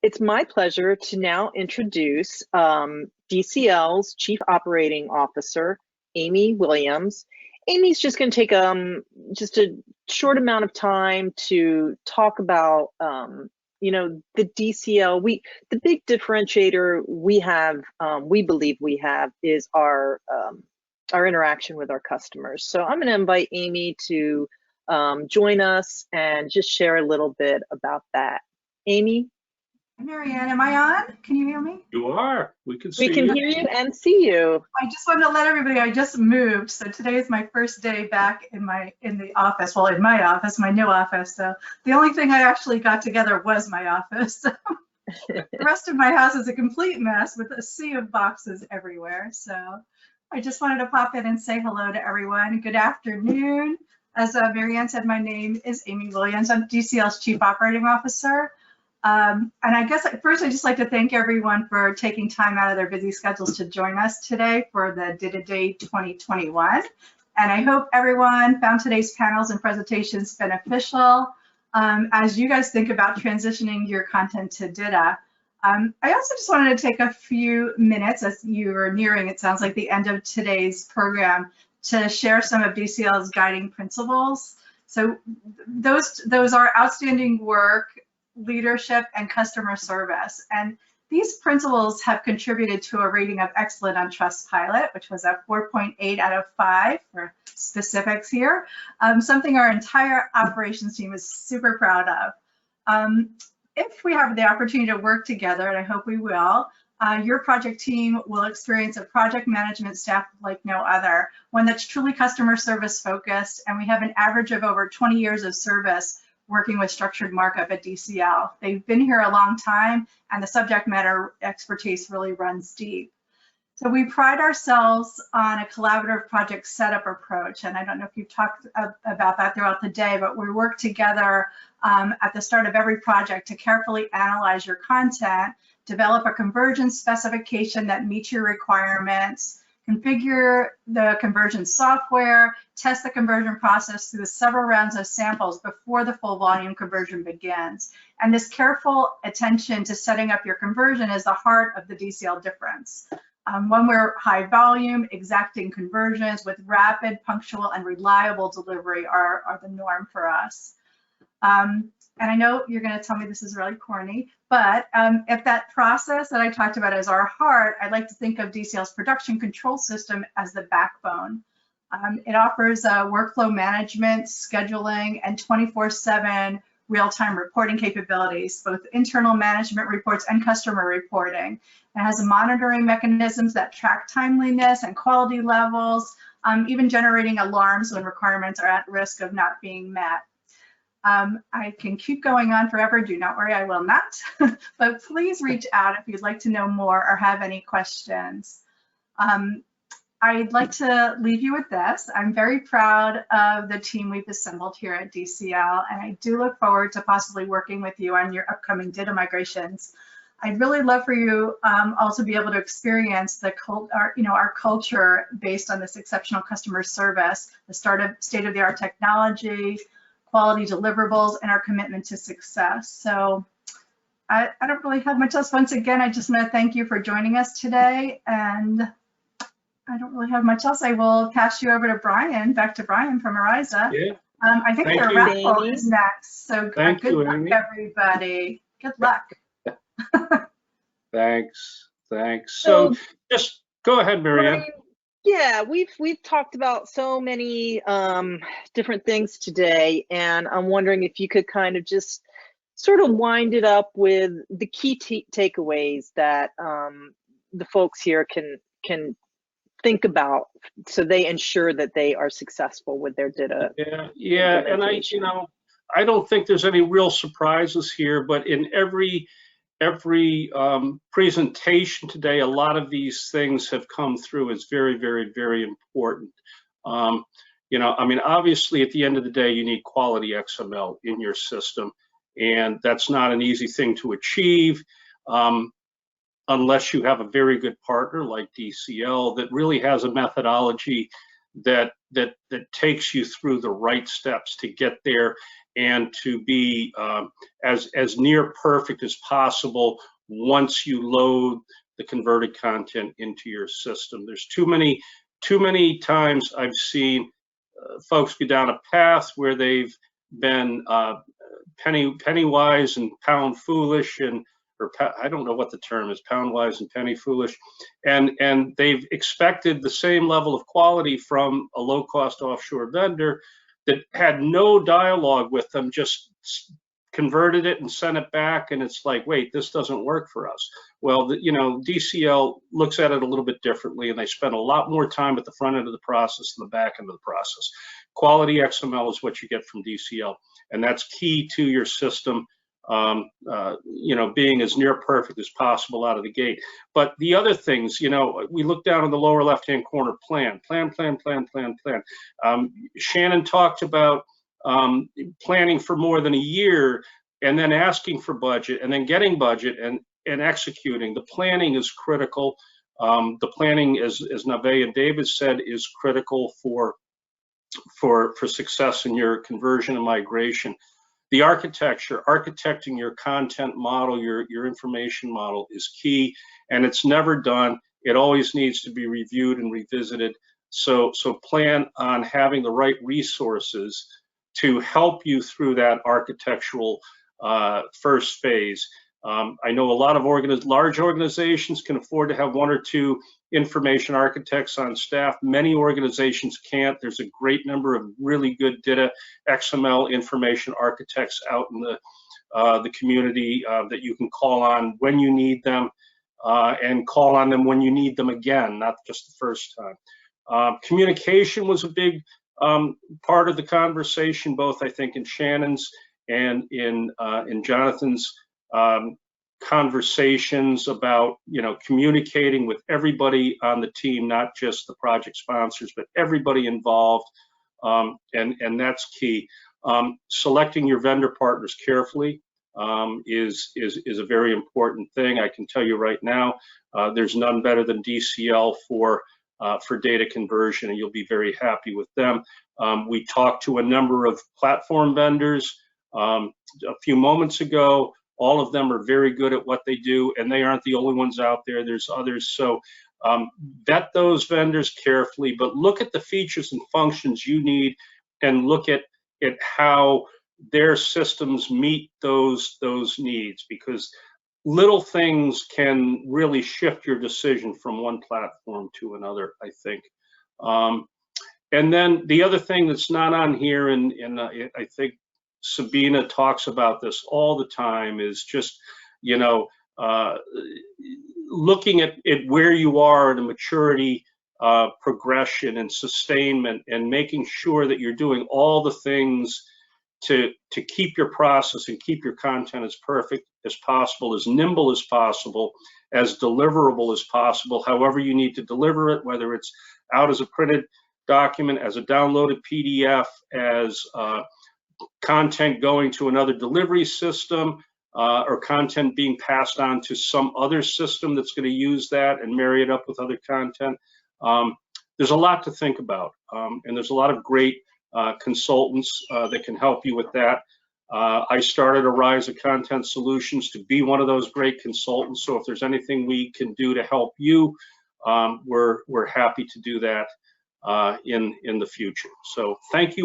It's my pleasure to now introduce DCL's Chief Operating Officer, Amy Williams. Amy's just going to take just a short amount of time to talk about, the DCL. The big differentiator we have, we believe we have, is our interaction with our customers. So I'm going to invite Amy to join us and just share a little bit about that. Amy? Hi, Marianne, am I on? Can you hear me? You are. We can see you. We can hear you and see you. I just wanted to let everybody, I just moved, so today is my first day back in the office. Well, in my office, my new office. So the only thing I actually got together was my office. The rest of my house is a complete mess with a sea of boxes everywhere. So I just wanted to pop in and say hello to everyone. Good afternoon. As Marianne said, my name is Amy Williams. I'm DCL's Chief Operating Officer. And I guess first I'd just like to thank everyone for taking time out of their busy schedules to join us today for the DITA Day 2021. And I hope everyone found today's panels and presentations beneficial as you guys think about transitioning your content to DITA. I also just wanted to take a few minutes as you are nearing, it sounds like, the end of today's program to share some of DCL's guiding principles. So those are outstanding work, leadership, and customer service. And these principles have contributed to a rating of excellent on Trustpilot, which was a 4.8 out of 5 for specifics here, something our entire operations team is super proud of. If we have the opportunity to work together, and I hope we will, your project team will experience a project management staff like no other, one that's truly customer service focused, and we have an average of over 20 years of service working with structured markup at DCL. They've been here a long time, and the subject matter expertise really runs deep. So we pride ourselves on a collaborative project setup approach, and I don't know if you've talked about that throughout the day, but we work together at the start of every project to carefully analyze your content, develop a conversion specification that meets your requirements, configure the conversion software, test the conversion process through the several rounds of samples before the full volume conversion begins. And this careful attention to setting up your conversion is the heart of the DCL difference. When we're high volume, exacting conversions with rapid, punctual, and reliable delivery are the norm for us. And I know you're going to tell me this is really corny, but if that process that I talked about is our heart, I'd like to think of DCL's production control system as the backbone. It offers workflow management, scheduling, and 24/7 real-time reporting capabilities, both internal management reports and customer reporting. It has monitoring mechanisms that track timeliness and quality levels, even generating alarms when requirements are at risk of not being met. I can keep going on forever, do not worry, I will not, but please reach out if you'd like to know more or have any questions. I'd like to leave you with this. I'm very proud of the team we've assembled here at DCL, and I do look forward to possibly working with you on your upcoming DITA migrations. I'd really love for you all to be able to experience our culture based on this exceptional customer service, the state-of-the-art technology, quality deliverables, and our commitment to success. So I don't really have much else. Once again, I just want to thank you for joining us today, and I don't really have much else. I will pass you over to Brian, back to Brian from Ariza. Yeah. I think the raffle is next. So good luck, Amy. everybody. Good luck. Thanks. So just go ahead, Marianne. Yeah, we've talked about so many different things today, and I'm wondering if you could kind of just sort of wind it up with the key takeaways that the folks here can think about, so they ensure that they are successful with their DITA. Yeah, and I don't think there's any real surprises here, but in every presentation today, a lot of these things have come through as very, very, very important. Obviously at the end of the day, you need quality XML in your system, and that's not an easy thing to achieve unless you have a very good partner like DCL that really has a methodology that takes you through the right steps to get there and to be as near perfect as possible once you load the converted content into your system. There's too many times I've seen folks go down a path where they've been penny wise and pound foolish, and I don't know what the term is, pound wise and penny foolish, and they've expected the same level of quality from a low cost offshore vendor that had no dialogue with them, just converted it and sent it back, and it's like, wait, this doesn't work for us. Well, DCL looks at it a little bit differently, and they spend a lot more time at the front end of the process than the back end of the process. Quality XML is what you get from DCL, and that's key to your system being as near perfect as possible out of the gate. But the other things, we look down in the lower left-hand corner, plan. Shannon talked about planning for more than a year, and then asking for budget, and then getting budget, and executing. The planning is critical. The planning, as Nave and David said, is critical for success in your conversion and migration. The architecture, architecting your content model, your information model is key, and it's never done. It always needs to be reviewed and revisited. So plan on having the right resources to help you through that architectural first phase. I know a lot of large organizations can afford to have one or two information architects on staff. Many organizations can't. There's a great number of really good DITA XML information architects out in the community that you can call on when you need them, and call on them when you need them again, not just the first time. Communication was a big part of the conversation, both I think in Shannon's and in Jonathan's conversations about communicating with everybody on the team, not just the project sponsors, but everybody involved, and that's key. Selecting your vendor partners carefully is a very important thing. I can tell you right now, there's none better than DCL for data conversion, and you'll be very happy with them. We talked to a number of platform vendors a few moments ago. All of them are very good at what they do, and they aren't the only ones out there. There's others. So vet those vendors carefully, but look at the features and functions you need, and look at how their systems meet those needs, because little things can really shift your decision from one platform to another, I think. And then the other thing that's not on here, and I think Sabina talks about this all the time, is just, looking at where you are in a maturity progression and sustainment, and making sure that you're doing all the things to keep your process and keep your content as perfect as possible, as nimble as possible, as deliverable as possible, however you need to deliver it, whether it's out as a printed document, as a downloaded PDF, as content going to another delivery system, or content being passed on to some other system that's going to use that and marry it up with other content. There's a lot to think about, and there's a lot of great consultants that can help you with that. I started Ariza Content Solutions to be one of those great consultants, so if there's anything we can do to help you, we're happy to do that in the future. So thank you.